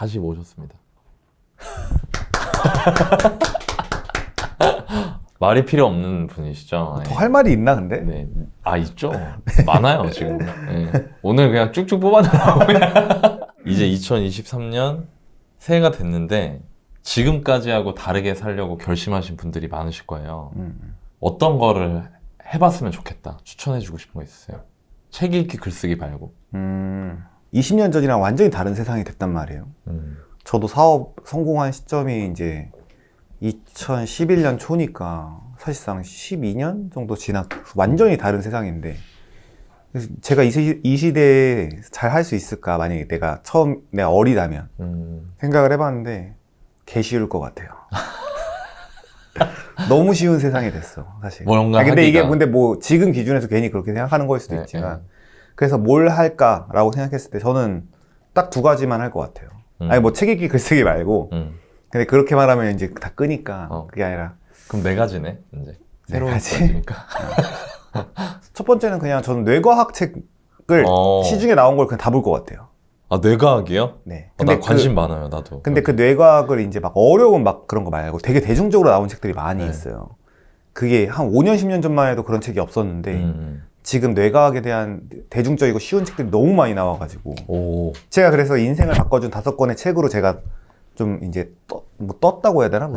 다시 모셨습니다. 말이 필요 없는 분이시죠? 더 할 말이 있나 근데? 네. 아, 있죠. 많아요, 지금. 네. 오늘 그냥 쭉쭉 뽑아내라고. 이제 2023년 새해가 됐는데 지금까지 하고 다르게 살려고 결심하신 분들이 많으실 거예요. 어떤 거를 해봤으면 좋겠다. 추천해주고 싶은 거 있으세요? 책 읽기, 글쓰기 말고. 20년 전이랑 완전히 다른 세상이 됐단 말이에요. 저도 사업 성공한 시점이 이제 2011년 초니까 사실상 12년 정도 지나서 완전히 다른 세상인데, 그래서 제가 이 시대에 잘 할 수 있을까, 만약에 내가 어리다면 생각을 해봤는데 개 쉬울 것 같아요. 너무 쉬운 세상이 됐어 사실. 뭔가 근데 하기가. 근데 뭐 지금 기준에서 괜히 그렇게 생각하는 거일 수도 있지만, 그래서 뭘 할까라고 생각했을 때 저는 딱 두 가지만 할 것 같아요. 아니 뭐 책 읽기 글쓰기 말고. 근데 그렇게 말하면 이제 다 끄니까 그게 아니라. 그럼 네 가지네 이제. 새로운 가지? 가지니까. 첫 번째는 그냥 저는 뇌과학 책을 시중에 나온 걸 그냥 다 볼 것 같아요. 아, 뇌과학이요? 네. 근데 나 관심 많아요, 나도. 근데 그 뇌과학을 이제 막 어려운 막 그런 거 말고 되게 대중적으로 나온 책들이 많이 있어요. 그게 한 5년, 10년 전만 해도 그런 책이 없었는데 지금 뇌과학에 대한 대중적이고 쉬운 책들이 너무 많이 나와가지고 제가 그래서 인생을 바꿔준 5권의 책으로 제가 좀 이제 떴다고 해야 되나?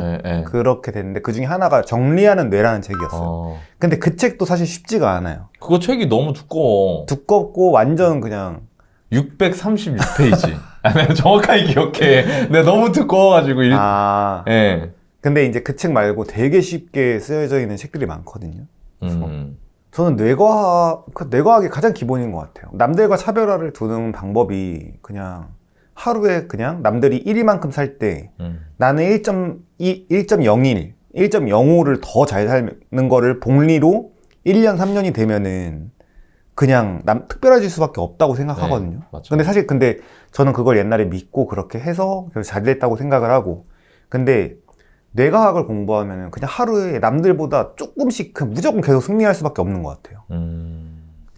그렇게 됐는데 그 중에 하나가 정리하는 뇌라는 책이었어요. 근데 그 책도 사실 쉽지가 않아요. 그거 책이 너무 두꺼워. 두껍고 완전 그냥 636페이지. 아, 내가 정확하게 기억해. 내가 너무 두꺼워가지고. 근데 이제 그 책 말고 되게 쉽게 쓰여져 있는 책들이 많거든요. 저는 뇌과학이 가장 기본인 것 같아요. 남들과 차별화를 두는 방법이 그냥 하루에 그냥 남들이 1위만큼 살 때 나는 1.01, 1.05를 더 잘 사는 거를 복리로 1년, 3년이 되면은 그냥 특별해질 수밖에 없다고 생각하거든요. 근데 사실 저는 그걸 옛날에 믿고 그렇게 해서 잘 됐다고 생각을 하고, 근데 뇌과학을 공부하면은 그냥 하루에 남들보다 조금씩 무조건 계속 승리할 수밖에 없는 것 같아요.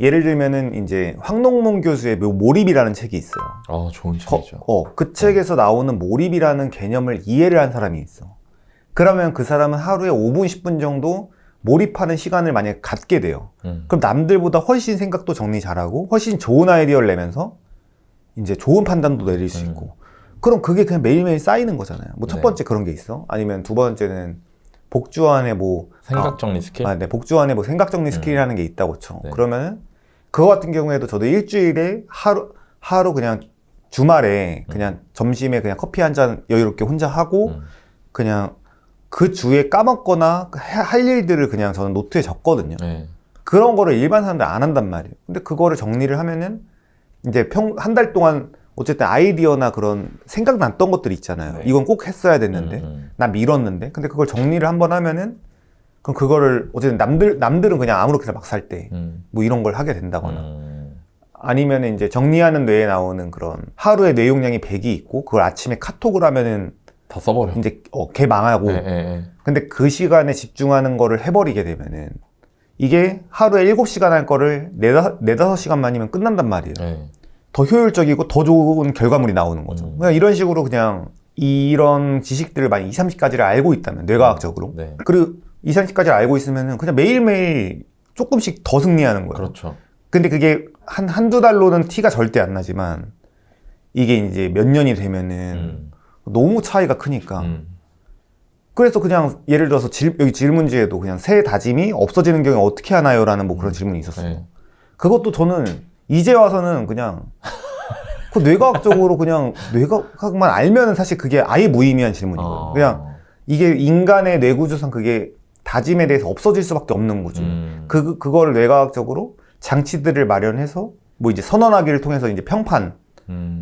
예를 들면은 이제 황농문 교수의 몰입이라는 책이 있어요. 좋은 책이죠. 그 책에서 나오는 몰입이라는 개념을 이해를 한 사람이 있어. 그러면 그 사람은 하루에 5분, 10분 정도 몰입하는 시간을 만약에 갖게 돼요. 그럼 남들보다 훨씬 생각도 정리 잘하고 훨씬 좋은 아이디어를 내면서 이제 좋은 판단도 내릴 수 있고, 그럼 그게 그냥 매일매일 쌓이는 거잖아요. 뭐 첫 번째 그런 게 있어. 아니면 두 번째는 복주안의 생각 정리 스킬? 복주안의 생각 정리 스킬이라는 게 있다고 쳐. 그러면은 그거 같은 경우에도 저도 일주일에 하루 그냥 주말에 그냥 점심에 그냥 커피 한 잔 여유롭게 혼자 하고 그냥 그 주에 까먹거나 할 일들을 그냥 저는 노트에 적거든요. 그런 거를 일반 사람들 안 한단 말이에요. 근데 그거를 정리를 하면은 이제 한 달 동안 어쨌든 아이디어나 그런 생각났던 것들이 있잖아요. 이건 꼭 했어야 됐는데 나 미뤘는데, 근데 그걸 정리를 한번 하면은 그럼 그거를 어쨌든 남들은 그냥 아무렇게나 막 살 때 뭐 이런 걸 하게 된다거나, 아니면 이제 정리하는 뇌에 나오는 그런 하루의 뇌용량이 100이 있고 그걸 아침에 카톡을 하면은 다 써버려. 이제 걔 망하고. 근데 그 시간에 집중하는 거를 해버리게 되면은 이게 하루에 7시간 할 거를 4-5시간만이면 끝난단 말이에요. 더 효율적이고 더 좋은 결과물이 나오는 거죠. 그냥 이런 식으로 그냥 이런 지식들을 만약 20-30가지를 알고 있다면 뇌과학적으로, 그리고 20-30가지를 알고 있으면은 그냥 매일매일 조금씩 더 승리하는 거예요. 그렇죠. 근데 그게 한두 달로는 티가 절대 안 나지만 이게 이제 몇 년이 되면은 너무 차이가 크니까. 그래서 그냥 예를 들어서 여기 질문지에도 그냥 새 다짐이 없어지는 경우에 어떻게 하나요? 라는 뭐 그런 질문이 있었어요. 그것도 저는 이제 와서는 그냥 그 뇌과학적으로 그냥 뇌과학만 알면은 사실 그게 아예 무의미한 질문이거든요. 그냥 이게 인간의 뇌구조상 그게 다짐에 대해서 없어질 수밖에 없는 거죠. 그거를 뇌과학적으로 장치들을 마련해서 뭐 이제 선언하기를 통해서 이제 평판을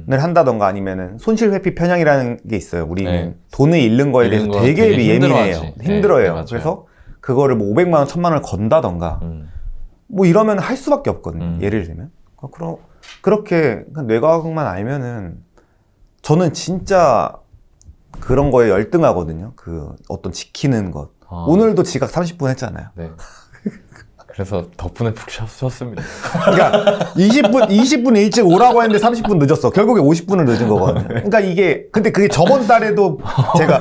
한다던가, 아니면은 손실회피 편향이라는 게 있어요. 우리는 돈을 잃는 거에 대해서 되게 예민해요. 힘들어요. 그래서 그거를 뭐 500만 원, 1000만 원을 건다던가 뭐 이러면 할 수밖에 없거든요. 예를 들면. 그렇게 뇌과학만 알면은 저는 진짜 그런 거에 열등하거든요. 그 어떤 지키는 것. 오늘도 지각 30분 했잖아요. 그래서 덕분에 푹 쉬었습니다. 그러니까 20분 일찍 오라고 했는데 30분 늦었어. 결국에 50분을 늦은 거거든요. 그러니까 근데 그게 저번 달에도 제가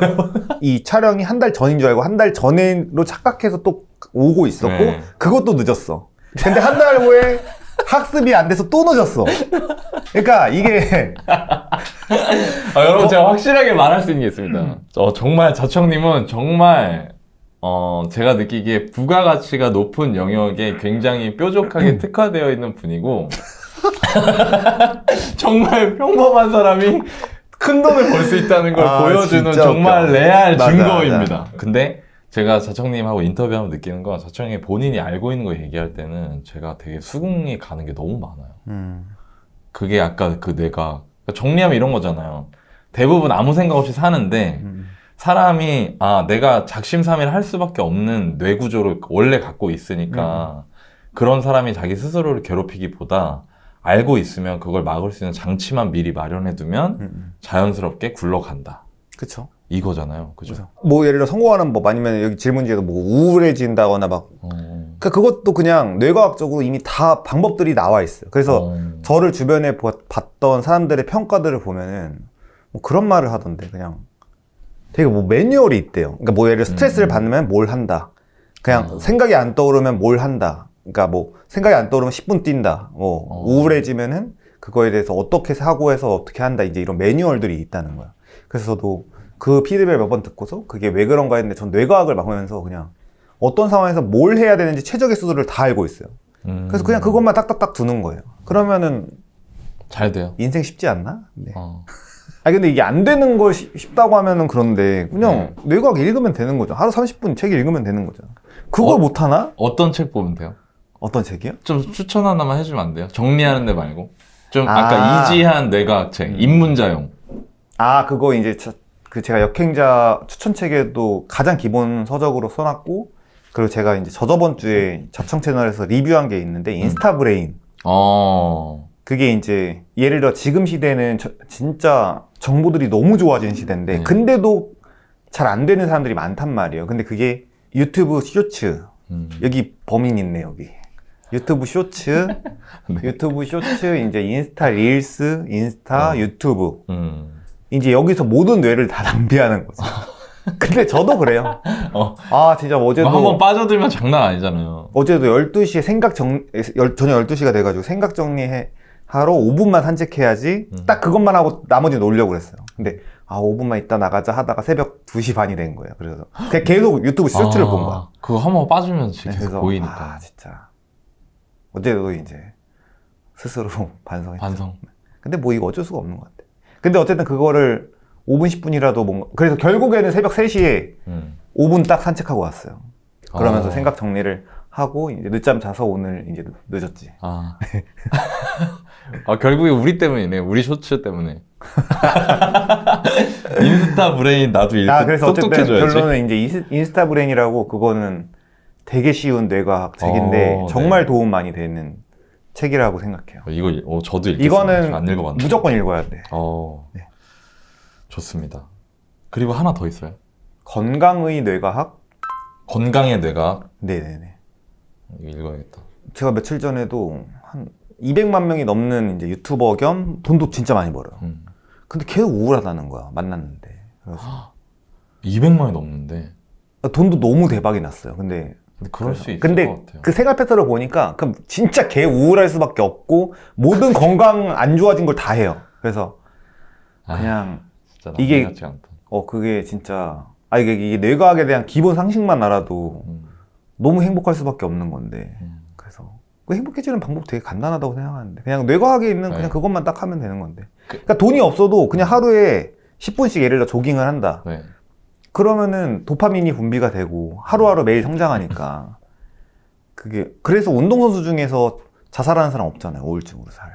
이 촬영이 한 달 전인 줄 알고 한 달 전으로 착각해서 또 오고 있었고, 네. 그것도 늦었어. 근데 한 달 후에 학습이 안 돼서 또 늦었어. 그러니까 이게 여러분 제가 확실하게 말할 수 있는 게 있습니다. 정말 자청님은 정말 제가 느끼기에 부가가치가 높은 영역에 굉장히 뾰족하게 특화되어 있는 분이고 정말 평범한 사람이 큰 돈을 벌 수 있다는 걸 보여주는 정말 웃겨. 레알 맞아, 증거입니다. 맞아. 근데 제가 자청님하고 인터뷰하면 느끼는 건 자청님이 본인이 알고 있는 거 얘기할 때는 제가 되게 수긍이 가는 게 너무 많아요. 그게 아까 그 뇌가 정리하면 이런 거잖아요. 대부분 아무 생각 없이 사는데 사람이 내가 작심삼일 할 수밖에 없는 뇌 구조를 원래 갖고 있으니까 그런 사람이 자기 스스로를 괴롭히기보다 알고 있으면 그걸 막을 수 있는 장치만 미리 마련해두면 자연스럽게 굴러간다. 그쵸. 이거잖아요. 그죠? 뭐 예를 들어 성공하는 법 아니면 여기 질문지에도 뭐 우울해진다거나 막 그러니까 그것도 그냥 뇌과학적으로 이미 다 방법들이 나와 있어요. 그래서 저를 주변에 봤던 사람들의 평가들을 보면은 뭐 그런 말을 하던데 그냥 되게 뭐 매뉴얼이 있대요. 그러니까 뭐 예를 들어 스트레스를 받으면 뭘 한다. 그냥 생각이 안 떠오르면 뭘 한다. 그러니까 뭐 생각이 안 떠오르면 10분 뛴다. 뭐 우울해지면은 그거에 대해서 어떻게 사고해서 어떻게 한다. 이제 이런 매뉴얼들이 있다는 거야. 그래서 저도 그 피드백을 몇 번 듣고서 그게 왜 그런가 했는데 전 뇌과학을 막 하면서 그냥 어떤 상황에서 뭘 해야 되는지 최적의 수도를 다 알고 있어요. 그래서 그냥 그것만 딱딱딱 두는 거예요. 그러면은 잘 돼요. 인생 쉽지 않나? 네. 근데 이게 안 되는 걸 쉽다고 하면은 그런데 그냥 뇌과학 읽으면 되는 거죠. 하루 30분 책 읽으면 되는 거죠. 그걸 못 하나? 어떤 책 보면 돼요? 어떤 책이요? 좀 추천 하나만 해주면 안 돼요? 정리하는 데 말고. 좀 아까 이지한 뇌과학 책, 입문자용. 그거 이제 제가 역행자 추천책에도 가장 기본 서적으로 써놨고, 그리고 제가 이제 저번 주에 자청 채널에서 리뷰한 게 있는데 인스타브레인. 그게 이제 예를 들어 지금 시대는 진짜 정보들이 너무 좋아진 시대인데 근데도 잘 안 되는 사람들이 많단 말이에요. 근데 그게 유튜브 쇼츠 여기 범인 있네 여기. 유튜브 쇼츠, 유튜브 쇼츠, 이제 인스타 릴스, 인스타 유튜브. 이제 여기서 모든 뇌를 다 낭비하는 거죠. 근데 저도 그래요. 진짜 어제도 한번 빠져들면 장난 아니잖아요. 어제도 12시에 저녁 12시가 돼가지고 생각 정리하러 5분만 산책해야지 딱 그것만 하고 나머지 놀려고 그랬어요. 근데 5분만 있다 나가자 하다가 새벽 2시 반이 된 거예요. 그래서 그냥 계속 유튜브 쇼츠를 본 거야. 그거 한번 빠지면 진짜 계속 그래서 보이니까. 진짜 어제도 이제 스스로 반성했죠. 반성. 근데 뭐 이거 어쩔 수가 없는 것 같아. 근데 어쨌든 그거를 5분 10분이라도 뭔가 그래서 결국에는 새벽 3시에 5분 딱 산책하고 왔어요. 그러면서 생각 정리를 하고 이제 늦잠 자서 오늘 이제 늦었지. 결국에 우리 때문이네. 우리 쇼츠 때문에. 인스타 브레인 나도 읽고 그래서 어쨌든 똑똑해져야지. 결론은 이제 인스타 브레인이라고 그거는 되게 쉬운 뇌과학 책인데 정말 도움 많이 되는 책이라고 생각해요. 이거 저도 읽겠습니다. 이거는 안 읽어봤는데. 무조건 읽어야 돼. 네. 좋습니다. 그리고 하나 더 있어요. 건강의 뇌과학? 건강의 뇌과학? 네네네. 이거 읽어야겠다. 제가 며칠 전에도 한 200만 명이 넘는 이제 유튜버 겸 돈도 진짜 많이 벌어요. 근데 계속 우울하다는 거야. 만났는데. 그래서 200만이 넘는데. 돈도 너무 대박이 났어요. 근데 그럴 수 있을 근데 것 같아요. 그 생활 패턴을 보니까 그럼 진짜 개 우울할 수밖에 없고 모든 건강 안 좋아진 걸 다 해요. 그래서 그냥 진짜 이게 같지 않다. 그게 진짜 이게 뇌과학에 대한 기본 상식만 알아도 너무 행복할 수밖에 없는 건데 그래서 그 행복해지는 방법 되게 간단하다고 생각하는데 그냥 뇌과학에 있는 그냥 그것만 딱 하면 되는 건데 그러니까 돈이 없어도 그냥 하루에 10분씩 예를 들어 조깅을 한다. 그러면은 도파민이 분비가 되고 하루하루 매일 성장하니까 그게 그래서 운동선수 중에서 자살하는 사람 없잖아요. 우울증으로 살.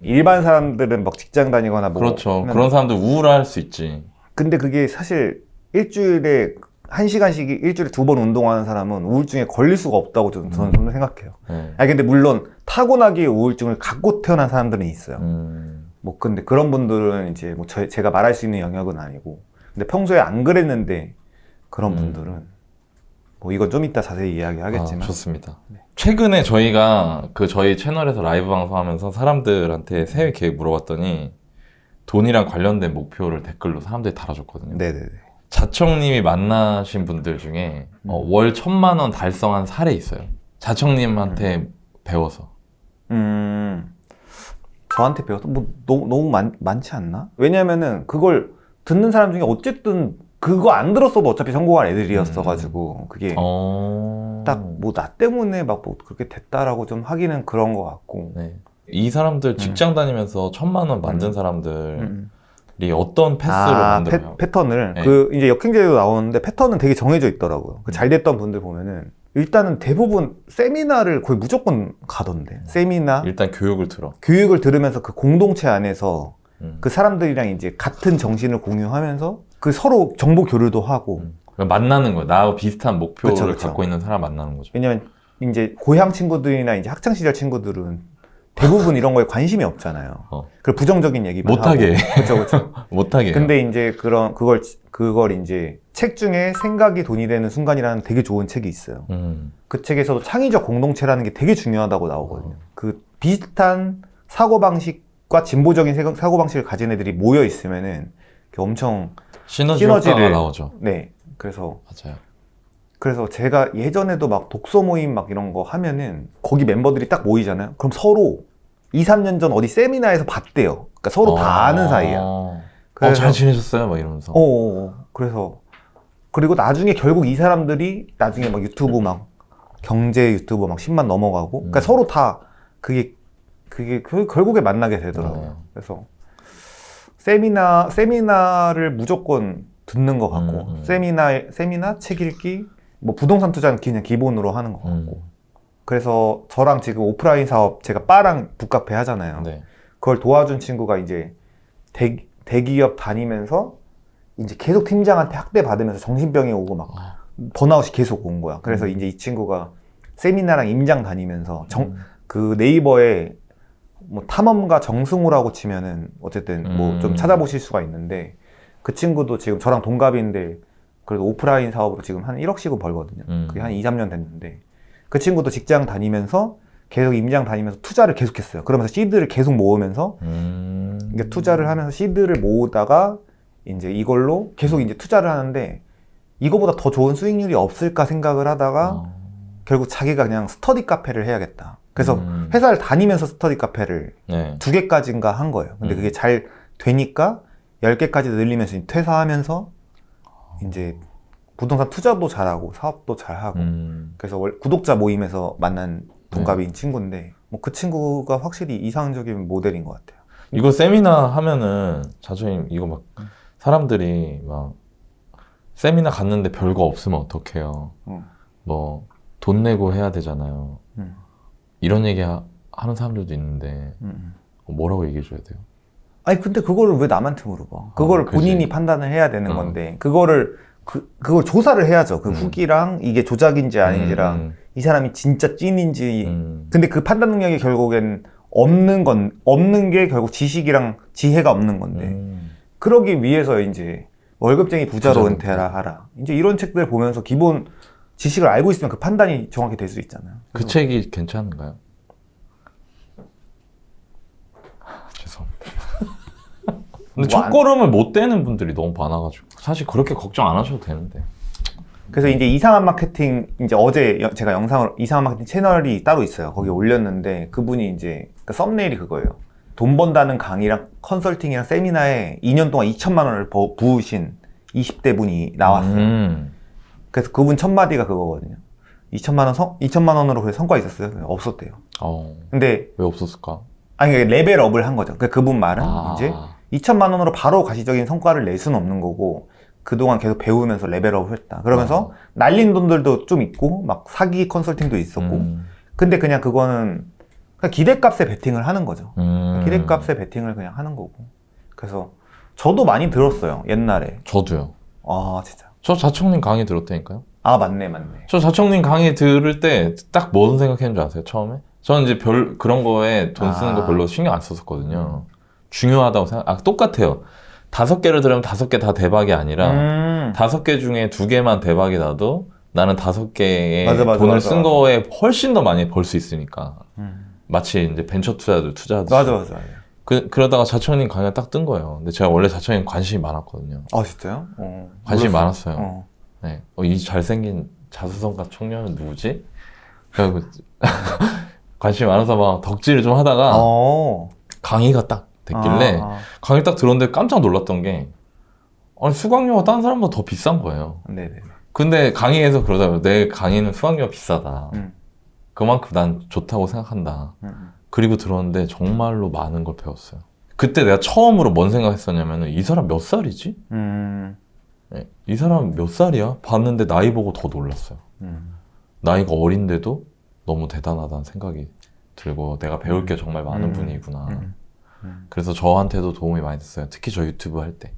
일반 사람들은 막 직장 다니거나 뭐 그렇죠. 그런 사람들 우울할 수 있지. 근데 그게 사실 일주일에 1시간씩 일주일에 2번 운동하는 사람은 우울증에 걸릴 수가 없다고 저는 생각해요. 근데 물론 타고나게 우울증을 갖고 태어난 사람들은 있어요. 뭐 근데 그런 분들은 이제 뭐 제가 말할 수 있는 영역은 아니고 근데 평소에 안 그랬는데 그런 분들은 뭐 이건 좀 이따 자세히 이야기하겠지만. 좋습니다. 최근에 저희가 저희 채널에서 라이브 방송하면서 사람들한테 새해 계획 물어봤더니 돈이랑 관련된 목표를 댓글로 사람들이 달아줬거든요. 네네네. 자청님이 만나신 분들 중에 월 1,000만 원 달성한 사례 있어요. 자청님한테 배워서. 저한테 배워서 뭐 너무 많지 않나? 왜냐면은 그걸 듣는 사람 중에 어쨌든 그거 안 들었어도 어차피 성공한 애들이었어가지고 그게 딱 뭐 나 때문에 막 뭐 그렇게 됐다라고 좀 하기는 그런 것 같고. 네. 이 사람들 직장 다니면서 1,000만 원 만든 사람들이 어떤 패스로 만들어요? 패턴을 네. 그 이제 역행제도 나오는데 패턴은 되게 정해져 있더라고요. 그 잘 됐던 분들 보면은 일단은 대부분 세미나를 거의 무조건 가던데. 세미나 일단 교육을 들어. 교육을 들으면서 그 공동체 안에서 그 사람들이랑 이제 같은 정신을 공유하면서 그 서로 정보 교류도 하고 만나는 거예요. 나하고 비슷한 목표를 그쵸. 갖고 있는 사람 만나는 거죠. 왜냐면 이제 고향 친구들이나 이제 학창 시절 친구들은 대부분 이런 거에 관심이 없잖아요. 그 부정적인 얘기만 못하게. 하고. 그렇죠. 못하게. 근데 이제 그걸 이제 책 중에 생각이 돈이 되는 순간이라는 되게 좋은 책이 있어요. 그 책에서도 창의적 공동체라는 게 되게 중요하다고 나오거든요. 그 비슷한 사고방식과 진보적인 사고방식을 가진 애들이 모여 있으면은 엄청 시너지가 나오죠. 네. 그래서 맞아요. 제가 예전에도 막 독서 모임 막 이런 거 하면은 거기 멤버들이 딱 모이잖아요. 그럼 서로 2, 3년 전 어디 세미나에서 봤대요. 그러니까 서로 다 아는 사이야. 잘 지내셨어요? 막 이러면서. 그래서 그리고 나중에 결국 이 사람들이 나중에 막 유튜브 막 경제 유튜브 막 10만 넘어가고 그러니까 서로 다 그게 결국에 만나게 되더라고요. 그래서 세미나를 무조건 듣는 것 같고 세미나 책 읽기 뭐 부동산 투자는 그냥 기본으로 하는 것 같고 그래서 저랑 지금 오프라인 사업 제가 바랑 북카페 하잖아요. 네. 그걸 도와준 친구가 이제 대기업 다니면서 이제 계속 팀장한테 학대 받으면서 정신병이 오고 막 번아웃이 계속 온 거야. 그래서 이제 이 친구가 세미나랑 임장 다니면서 그 네이버에 뭐 탐험가 정승우라고 치면은 어쨌든 뭐 좀 찾아보실 수가 있는데 그 친구도 지금 저랑 동갑인데 그래도 오프라인 사업으로 지금 한 1억씩은 벌거든요. 그게 한 2, 3년 됐는데 그 친구도 직장 다니면서 계속 임장 다니면서 투자를 계속했어요. 그러면서 시드를 계속 모으면서 그러니까 투자를 하면서 시드를 모으다가 이제 이걸로 계속 이제 투자를 하는데 이거보다 더 좋은 수익률이 없을까 생각을 하다가 결국 자기가 그냥 스터디 카페를 해야겠다. 그래서 회사를 다니면서 스터디 카페를 2개까지인가 한 거예요. 근데 그게 잘 되니까 10개까지 늘리면서 퇴사하면서 이제 부동산 투자도 잘하고 사업도 잘하고 그래서 구독자 모임에서 만난 동갑인 친구인데 뭐 그 친구가 확실히 이상적인 모델인 것 같아요. 이거 세미나 하면은 자주님 이거 막 사람들이 막 세미나 갔는데 별거 없으면 어떡해요. 뭐 돈 내고 해야 되잖아요. 이런 얘기 하는 사람들도 있는데 뭐라고 얘기해 줘야 돼요? 아니 근데 그거를 왜 남한테 물어봐? 그거를 본인이 판단을 해야 되는 건데 그걸 조사를 해야죠. 그 후기랑 이게 조작인지 아닌지랑 이 사람이 진짜 찐인지. 근데 그 판단 능력이 결국엔 없는 게 결국 지식이랑 지혜가 없는 건데 그러기 위해서 이제 월급쟁이 부자로 은퇴하라 하라. 이제 이런 책들 보면서 기본 지식을 알고 있으면 그 판단이 정확히 될 수 있잖아요. 그 책이 괜찮은가요? 죄송합니다. 근데 첫걸음을 못 떼는 분들이 너무 많아가지고 사실 그렇게 걱정 안 하셔도 되는데. 그래서 이제 이상한 마케팅 이제 어제 제가 영상을 이상한 마케팅 채널이 따로 있어요. 거기에 올렸는데 그분이 이제 그러니까 썸네일이 그거예요. 돈 번다는 강의랑 컨설팅이랑 세미나에 2년 동안 2천만 원을 부으신 20대 분이 나왔어요. 그래서 그분 첫 마디가 그거거든요. 2천만 원으로 그래 성과 있었어요? 없었대요. 근데 왜 없었을까? 아니 레벨업을 한 거죠. 그러니까 그분 말은 이제 2천만 원으로 바로 가시적인 성과를 낼 수는 없는 거고 그동안 계속 배우면서 레벨업을 했다. 그러면서 날린 돈들도 좀 있고 막 사기 컨설팅도 있었고 근데 그냥 그거는 그냥 기대값에 베팅을 하는 거죠. 기대값에 베팅을 그냥 하는 거고. 그래서 저도 많이 들었어요. 옛날에. 저도요. 아 진짜. 저 자청님 강의 들었다니까요. 아 맞네. 저 자청님 강의 들을 때 딱 뭔 생각했는지 아세요? 처음에? 저는 이제 그런 거에 돈 쓰는 거 별로 신경 안 썼었거든요. 중요하다고 똑같아요. 5개를 들으면 5개 다 대박이 아니라 5개 중에 2개만 대박이 나도 나는 5개의 맞아, 돈을 맞아, 쓴 맞아. 거에 훨씬 더 많이 벌 수 있으니까. 마치 이제 벤처 투자도 투자하듯이. 맞아. 그러다가 자청님 강의가 딱 뜬 거예요. 근데 제가 원래 자청님 관심이 많았거든요. 아, 진짜요? 관심이 몰랐어요. 많았어요. 네. 이 잘생긴 자수성가 청년은 누구지? 그래서 관심이 많아서 막 덕질을 좀 하다가 강의가 딱 됐길래 강의 딱 들었는데 깜짝 놀랐던 게 아니 수강료가 다른 사람보다 더 비싼 거예요. 네네. 근데 강의에서 그러더라고요. 내 강의는 수강료가 비싸다. 그만큼 난 좋다고 생각한다. 그리고 들었는데 정말로 많은 걸 배웠어요. 그때 내가 처음으로 뭔 생각했었냐면은 이 사람 몇 살이지? 네, 이 사람 몇 살이야? 봤는데 나이 보고 더 놀랐어요. 나이가 어린데도 너무 대단하다는 생각이 들고 내가 배울 게 정말 많은 분이구나. 그래서 저한테도 도움이 많이 됐어요. 특히 저 유튜브 할 때.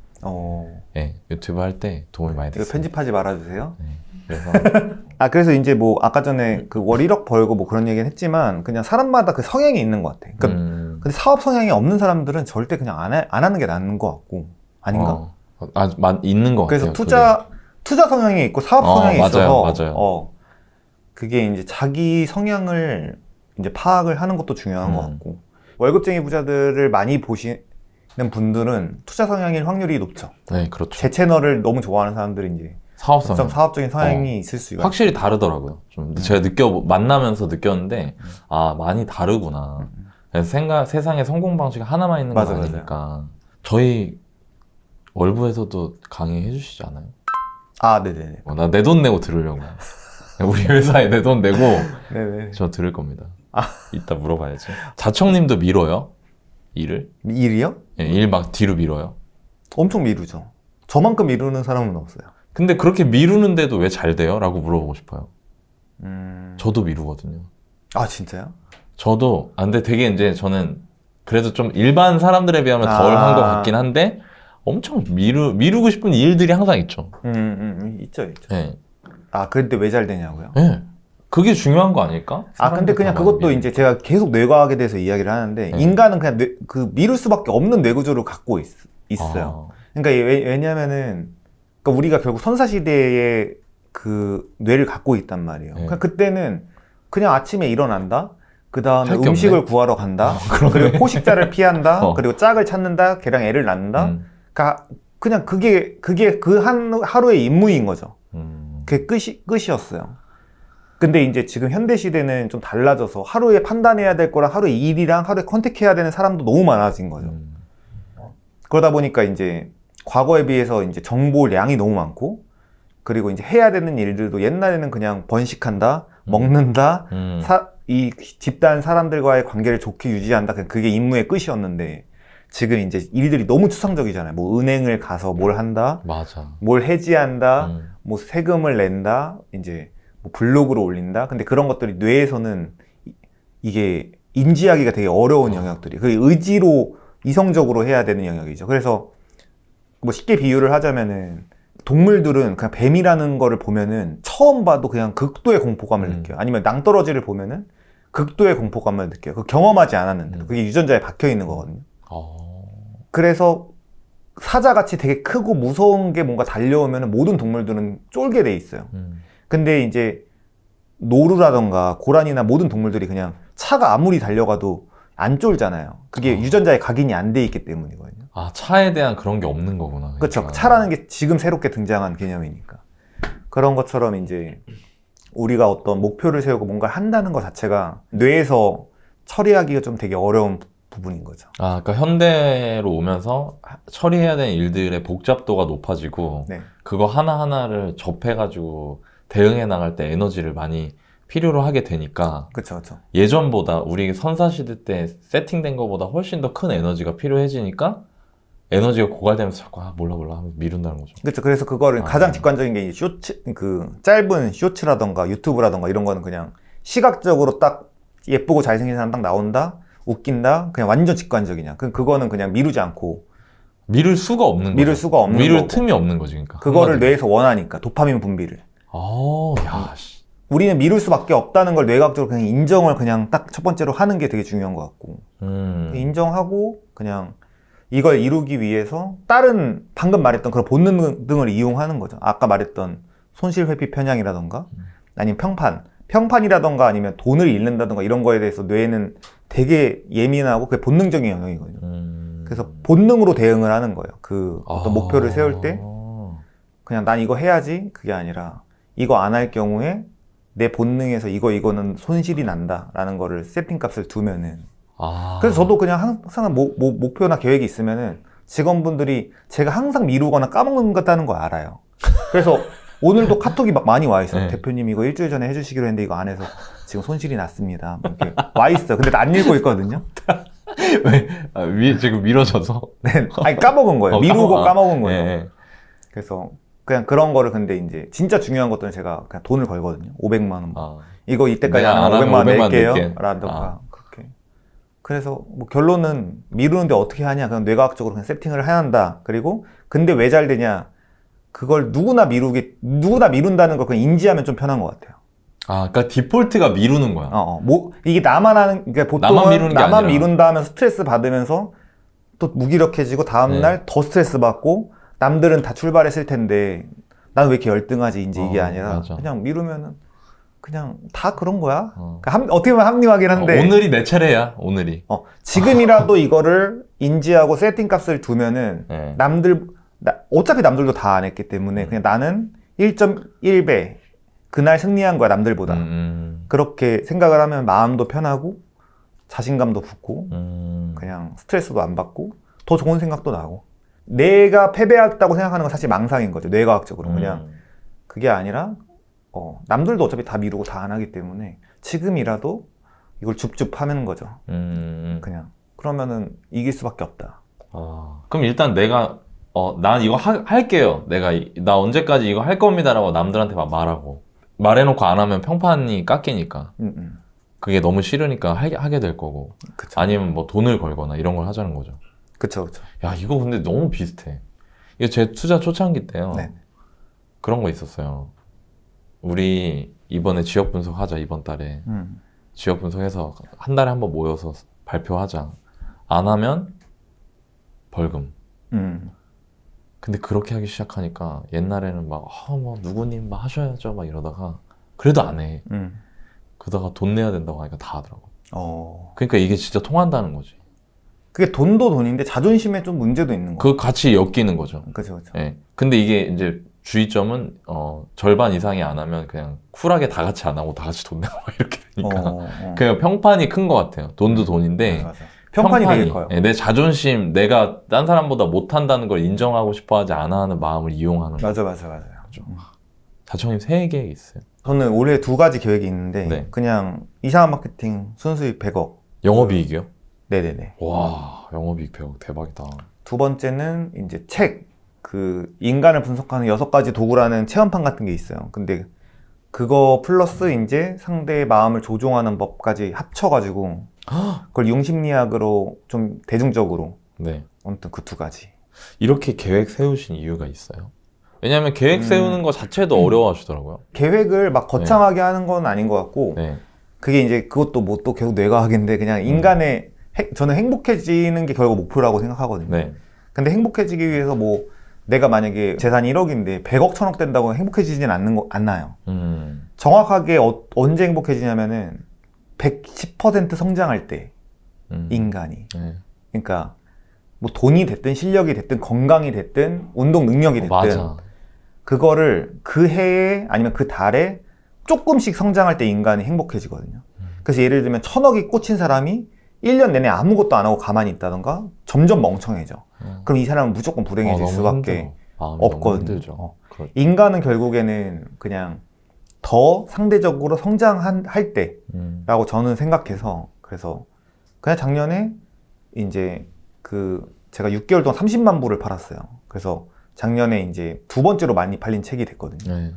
네, 유튜브 할 때 도움이 많이 이거 됐어요. 편집하지 말아주세요. 네, 그래서 그래서 이제 뭐 아까 전에 그 월 1억 벌고 뭐 그런 얘기는 했지만 그냥 사람마다 그 성향이 있는 것 같아. 그러니까 근데 사업 성향이 없는 사람들은 절대 그냥 안 하는 게 나은 것 같고 아닌가? 있는 것 그래서 같아요. 투자 성향이 있고 사업 성향이 있어서 맞아요. 그게 이제 자기 성향을 이제 파악을 하는 것도 중요한 것 같고 월급쟁이 부자들을 많이 보시는 분들은 투자 성향일 확률이 높죠. 네, 그렇죠. 제 채널을 너무 좋아하는 사람들이 이제 사업적인 성향이 있을 수가 확실히 다르더라고요. 좀 제가 만나면서 느꼈는데 많이 다르구나. 세상에 성공 방식 하나만 있는 건 아니니까. 저희 월부에서도 강의해 주시지 않아요? 네네네. 나 내 돈 내고 들으려고. 우리 회사에 내 돈 내고 네네. 저 들을 겁니다. 이따 물어봐야지. 자청님도 미뤄요? 일을? 일이요? 예, 일 막 뒤로 미뤄요? 엄청 미루죠. 저만큼 미루는 사람은 없어요. 근데 그렇게 미루는데도 왜 잘 돼요? 라고 물어보고 싶어요. 저도 미루거든요. 진짜요? 저도 근데 되게 이제 저는 그래도 좀 일반 사람들에 비하면 덜 한 것 같긴 한데 엄청 미루고 싶은 일들이 항상 있죠. 있죠. 네. 그런데 왜 잘 되냐고요? 네. 그게 중요한 거 아닐까? 근데 그냥 그것도 이제 제가 계속 뇌과학에 대해서 이야기를 하는데 인간은 그냥 미룰 수밖에 없는 뇌구조를 갖고 있어요. 그러니까 왜냐면은 그러니까 우리가 결국 선사시대의 그 뇌를 갖고 있단 말이에요. 그러니까 그때는 그냥 아침에 일어난다. 그 다음에 음식을 구하러 간다. 그리고 포식자를 피한다. 그리고 짝을 찾는다. 걔랑 애를 낳는다. 그러니까 그냥 그게 그 하루의 임무인 거죠. 그게 끝이었어요. 근데 이제 지금 현대 시대는 좀 달라져서 하루에 판단해야 될 거랑 하루에 일이랑 하루에 컨택해야 되는 사람도 너무 많아진 거죠. 그러다 보니까 이제 과거에 비해서 이제 정보량이 너무 많고 그리고 이제 해야 되는 일들도 옛날에는 그냥 번식한다, 먹는다, 이 집단 사람들과의 관계를 좋게 유지한다. 그게 임무의 끝이었는데 지금 이제 일들이 너무 추상적이잖아요. 뭐 은행을 가서 뭘 한다, 맞아. 뭘 해지한다, 뭐 세금을 낸다, 이제 뭐 블로그로 올린다. 근데 그런 것들이 뇌에서는 이게 인지하기가 되게 어려운 영역들이. 그 의지로 이성적으로 해야 되는 영역이죠. 그래서 뭐 쉽게 비유를 하자면은 동물들은 그냥 뱀이라는 거를 보면은 처음 봐도 그냥 극도의 공포감을 느껴요. 아니면 낭떠러지를 보면은 극도의 공포감을 느껴요. 그 경험하지 않았는데 그게 유전자에 박혀 있는 거거든요. 그래서 사자같이 되게 크고 무서운 게 뭔가 달려오면은 모든 동물들은 쫄게 돼 있어요. 근데 이제 노루라던가 고라니나 모든 동물들이 그냥 차가 아무리 달려가도 안 쫄잖아요. 그게 유전자에 각인이 안 돼 있기 때문이거든요. 차에 대한 그런 게 없는 거구나. 그러니까. 그렇죠. 차라는 게 지금 새롭게 등장한 개념이니까. 그런 것처럼 이제 우리가 어떤 목표를 세우고 뭔가를 한다는 것 자체가 뇌에서 처리하기가 좀 되게 어려운 부분인 거죠. 그러니까 현대로 오면서 처리해야 되는 일들의 복잡도가 높아지고 그거 하나하나를 접해가지고 대응해 나갈 때 에너지를 많이 필요로 하게 되니까 그렇죠. 예전보다 우리 선사시대 때 세팅된 것보다 훨씬 더 큰 에너지가 필요해지니까 에너지가 고갈되면서 자꾸 몰라 하면서 미룬다는 거죠. 그렇죠. 그래서 그거를 가장 직관적인 게 쇼츠, 그 짧은 쇼츠라던가 유튜브라던가 이런 거는 그냥 시각적으로 딱 예쁘고 잘생긴 사람 딱 나온다, 웃긴다, 그냥 완전 직관적이냐. 그거는 그냥 미루지 않고 미룰 수가 없는 거죠. 미룰 거고. 틈이 없는 거지. 그러니까 그거를 뇌에서 원하니까 도파민 분비를. 우리는 미룰 수밖에 없다는 걸 뇌과학적으로 그냥 인정을 그냥 딱 첫 번째로 하는 게 되게 중요한 것 같고 인정하고 그냥 이걸 이루기 위해서 다른 방금 말했던 그런 본능 등을 이용하는 거죠. 아까 말했던 손실 회피 편향이라던가 아니면 평판이라던가 아니면 돈을 잃는다던가 이런 거에 대해서 뇌는 되게 예민하고 그게 본능적인 영역이거든요. 그래서 본능으로 대응을 하는 거예요. 그 어떤 목표를 세울 때 그냥 난 이거 해야지 그게 아니라 이거 안 할 경우에 내 본능에서 이거는 손실이 난다라는 거를 세팅 값을 두면은 그래서 저도 그냥 항상 목표나 계획이 있으면은 직원분들이 제가 항상 미루거나 까먹는다는 걸 알아요. 그래서 오늘도 카톡이 막 많이 와 있어요. 네. 대표님 이거 일주일 전에 해주시기로 했는데 이거 안 해서 지금 손실이 났습니다. 이렇게 와 있어요. 근데 나 안 읽고 있거든요. 왜? 지금 미뤄져서? 네, 아니 까먹은 거예요. 미루고 까먹은 거예요. 네. 그래서 그냥 그런 거를 근데 이제 진짜 중요한 것들은 제가 그냥 돈을 걸거든요. 500만 원. 이거 이때까지 안 하면 500만 원 낼게요. 라던가 그렇게. 그래서 뭐 결론은 미루는데 어떻게 하냐. 그냥 뇌과학적으로 그냥 세팅을 해야 한다. 그리고 근데 왜 잘 되냐. 그걸 누구나 미룬다는 걸 그냥 인지하면 좀 편한 것 같아요. 그러니까 디폴트가 미루는 거야. 이게 나만 하는, 그러니까 보통은 나만 미룬다 하면 스트레스 받으면서 또 무기력해지고 다음날 더 스트레스 받고 남들은 다 출발했을 텐데 난 왜 이렇게 열등하지 이제 이게 아니라 맞아. 그냥 미루면은 그냥 다 그런 거야. 그러니까 어떻게 보면 합리화긴 한데 오늘이 내 차례야. 오늘이. 지금이라도 이거를 인지하고 세팅 값을 두면은 어차피 남들도 다 안 했기 때문에 그냥 나는 1.1배 그날 승리한 거야 남들보다. 그렇게 생각을 하면 마음도 편하고 자신감도 붙고 그냥 스트레스도 안 받고 더 좋은 생각도 나고 내가 패배했다고 생각하는 건 사실 망상인 거죠. 뇌과학적으로. 그냥 그게 아니라 남들도 어차피 다 미루고 다 안 하기 때문에 지금이라도 이걸 줍줍 하는 거죠. 그냥 그러면은 이길 수밖에 없다. 그럼 일단 내가 난 이거 할게요. 나 언제까지 이거 할 겁니다라고 남들한테 막 말하고 말해놓고 안 하면 평판이 깎이니까 그게 너무 싫으니까 하게 될 거고. 그쵸. 아니면 뭐 돈을 걸거나 이런 걸 하자는 거죠. 그쵸. 야, 이거 근데 너무 비슷해. 이게 제 투자 초창기 때요. 네. 그런 거 있었어요. 우리 이번에 지역 분석하자, 이번 달에. 지역 분석해서 한 달에 한 번 모여서 발표하자. 안 하면 벌금. 근데 그렇게 하기 시작하니까 옛날에는 막, 뭐, 누구님 막 하셔야죠. 막 이러다가. 그래도 안 해. 그러다가 돈 내야 된다고 하니까 다 하더라고. 그러니까 이게 진짜 통한다는 거지. 그게 돈도 돈인데 자존심에 좀 문제도 있는 거예요. 그 같이 엮이는 거죠. 그렇죠. 예. 근데 이게 이제 주의점은 절반 이상이 안 하면 그냥 쿨하게 다 같이 안 하고 다 같이 돈 내고 이렇게 되니까 그냥 평판이 큰 것 같아요. 돈도 돈인데 맞아. 평판이 되게 커요. 예, 내 자존심, 내가 딴 사람보다 못한다는 걸 인정하고 싶어하지 않아 하는 마음을 이용하는 거죠. 맞아요. 자청님 3개 있어요. 저는 올해 2가지 계획이 있는데 네. 그냥 이상한 마케팅 순수익 100억. 영업이익이요? 네네네. 와, 영업이익 100억 대박이다. 두 번째는 이제 책, 그 인간을 분석하는 6가지 도구라는 체험판 같은 게 있어요. 근데 그거 플러스 이제 상대의 마음을 조종하는 법까지 합쳐가지고 그걸 융심리학으로 좀 대중적으로. 네. 아무튼 그 2가지. 이렇게 계획 세우신 이유가 있어요? 왜냐면 계획 세우는 거 자체도 어려워하시더라고요. 계획을 막 거창하게 하는 건 아닌 것 같고 그게 이제 그것도 뭐 또 결국 뇌과학인데 그냥 인간의 저는 행복해지는 게 결국 목표라고 생각하거든요. 근데 행복해지기 위해서 뭐 내가 만약에 재산이 1억인데 100억 1000억 된다고 행복해지진 않나요. 정확하게 언제 행복해지냐면은 110% 성장할 때 인간이. 그러니까 뭐 돈이 됐든 실력이 됐든 건강이 됐든 운동 능력이 됐든 맞아. 그거를 그 해에 아니면 그 달에 조금씩 성장할 때 인간이 행복해지거든요. 그래서 예를 들면 1000억이 꽂힌 사람이 1년 내내 아무것도 안 하고 가만히 있다던가 점점 멍청해져. 그럼 이 사람은 무조건 불행해질 수밖에 없거든요. 인간은 결국에는 그냥 더 상대적으로 성장할 때라고 저는 생각해서 그래서 그냥 작년에 이제 제가 6개월 동안 30만 부를 팔았어요. 그래서 작년에 이제 2번째로 많이 팔린 책이 됐거든요.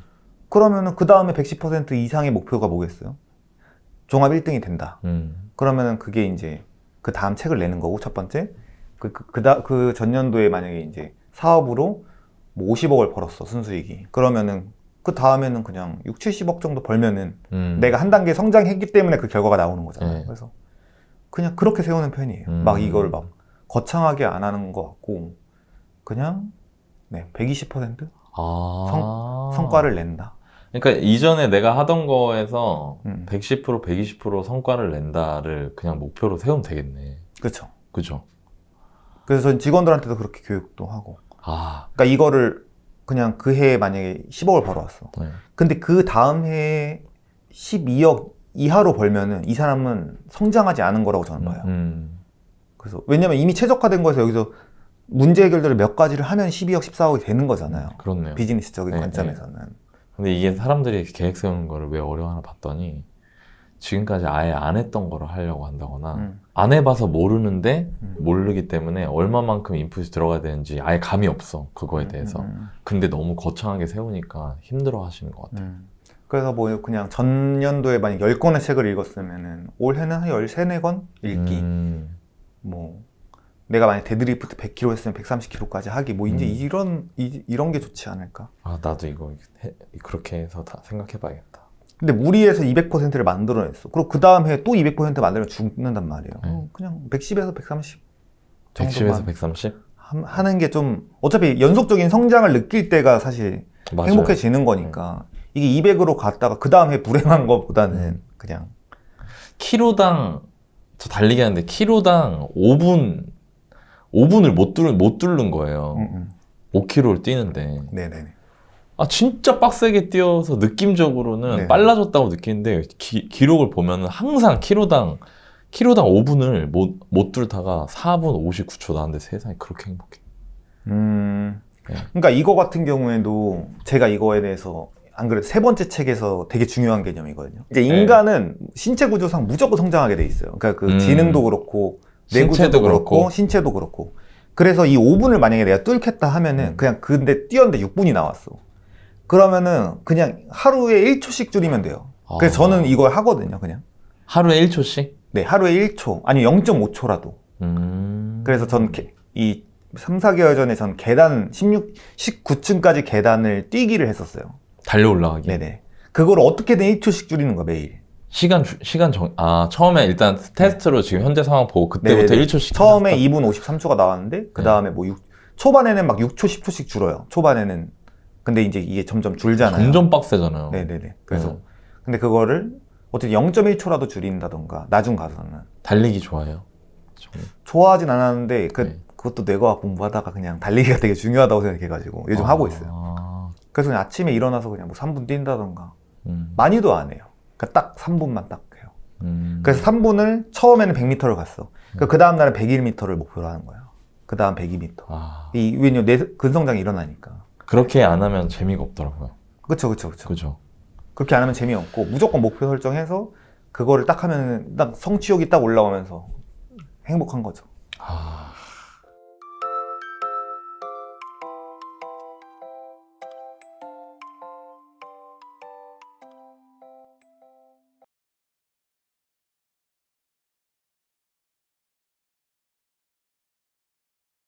그러면은 그 다음에 110% 이상의 목표가 뭐겠어요? 종합 1등이 된다. 그러면은 그게 이제 그 다음 책을 내는 거고, 첫 번째. 그 전년도에 만약에 이제 사업으로 뭐 50억을 벌었어, 순수익이. 그러면은 그 다음에는 그냥 6, 70억 정도 벌면은 내가 한 단계 성장했기 때문에 그 결과가 나오는 거잖아요. 그래서 그냥 그렇게 세우는 편이에요. 막 이걸 막 거창하게 안 하는 것 같고, 그냥 120%? 성과를 낸다. 그러니까 이전에 내가 하던 거에서 110%, 120% 성과를 낸다를 그냥 목표로 세우면 되겠네. 그렇죠. 그죠? 그래서 전 직원들한테도 그렇게 교육도 하고. 그러니까 이거를 그냥 그 해에 만약에 10억을 벌어왔어. 네. 근데 그 다음 해에 12억 이하로 벌면은 이 사람은 성장하지 않은 거라고 저는 봐요. 그래서 왜냐면 이미 최적화된 거에서 여기서 문제 해결들을 몇 가지를 하면 12억, 14억이 되는 거잖아요. 그렇네요. 비즈니스적인 네, 관점에서는. 근데 이게 사람들이 계획 세우는 거를 왜 어려워하나 봤더니 지금까지 아예 안 했던 거를 하려고 한다거나 안 해봐서 모르는데 모르기 때문에 얼마만큼 인풋이 들어가야 되는지 아예 감이 없어 그거에 대해서. 근데 너무 거창하게 세우니까 힘들어 하시는 것 같아요. 그래서 뭐 그냥 전년도에 만약 10권의 책을 읽었으면은 올해는 한 13, 14권 읽기. 뭐 내가 만약 데드리프트 100kg 했으면 130kg까지 하기. 뭐 이제 이런 게 좋지 않을까. 나도 이거 그렇게 해서 다 생각해봐야겠다. 근데 무리해서 200%를 만들어냈어. 그리고 그 다음 해에 또 200% 만들면 죽는단 말이에요. 그냥 110에서 130 110에서 130? 하는 게 좀 어차피 연속적인 성장을 느낄 때가 사실 맞아요. 행복해지는 거니까 이게 200으로 갔다가 그 다음 해 불행한 것보다는 그냥 키로당 저 달리기 하는데 키로당 5분을 못 뚫는 거예요. 5km를 뛰는데 네네네. 진짜 빡세게 뛰어서 느낌적으로는 네. 빨라졌다고 느끼는데 기록을 보면은 항상 키로당 5분을 못 뚫다가 4분 59초 나왔는데 세상에 그렇게 행복해. 그러니까 이거 같은 경우에도 제가 이거에 대해서 안 그래도 세 번째 책에서 되게 중요한 개념이거든요. 이제 인간은 신체 구조상 무조건 성장하게 돼 있어요. 그러니까 그 지능도 그렇고 뇌구조도 그렇고 신체도 그렇고. 그래서 이 5분을 만약에 내가 뚫겠다 하면은 그냥 근데 뛰었는데 6분이 나왔어. 그러면은 그냥 하루에 1초씩 줄이면 돼요. 그래서 저는 이걸 하거든요, 그냥. 하루에 1초씩? 네, 하루에 1초, 아니 0.5초라도. 그래서 전 이 3, 4개월 전에 전 계단 19층까지 계단을 뛰기를 했었어요. 달려 올라가기? 네네. 그걸 어떻게든 1초씩 줄이는 거야, 매일. 처음에 일단 테스트로 지금 현재 상황 보고 그때부터 네네. 1초씩 처음에 2분 53초가 나왔는데 그 다음에 뭐 초반에는 막 6초, 10초씩 줄어요. 초반에는. 근데 이제 이게 점점 줄잖아요. 점점 빡세잖아요. 네네네. 그래서 근데 그거를 어쨌든 0.1초라도 줄인다던가 나중 가서는. 달리기 좋아해요? 좋아하진 않았는데 그것도 뇌과학 공부하다가 그냥 달리기가 되게 중요하다고 생각해가지고 요즘 하고 있어요. 그래서 그냥 아침에 일어나서 그냥 뭐 3분 뛴다던가 많이도 안 해요. 그러니까 딱 3분만 딱 해요. 그래서 3분을 처음에는 100m를 갔어. 그 다음 날은 101m를 목표로 하는 거예요. 그 다음 102m. 왜냐면 내 근성장이 일어나니까. 그렇게 안 하면 재미가 없더라고요. 그쵸. 그죠. 그렇게 안 하면 재미없고 무조건 목표 설정해서 그거를 딱 하면 딱 성취욕이 딱 올라오면서 행복한 거죠.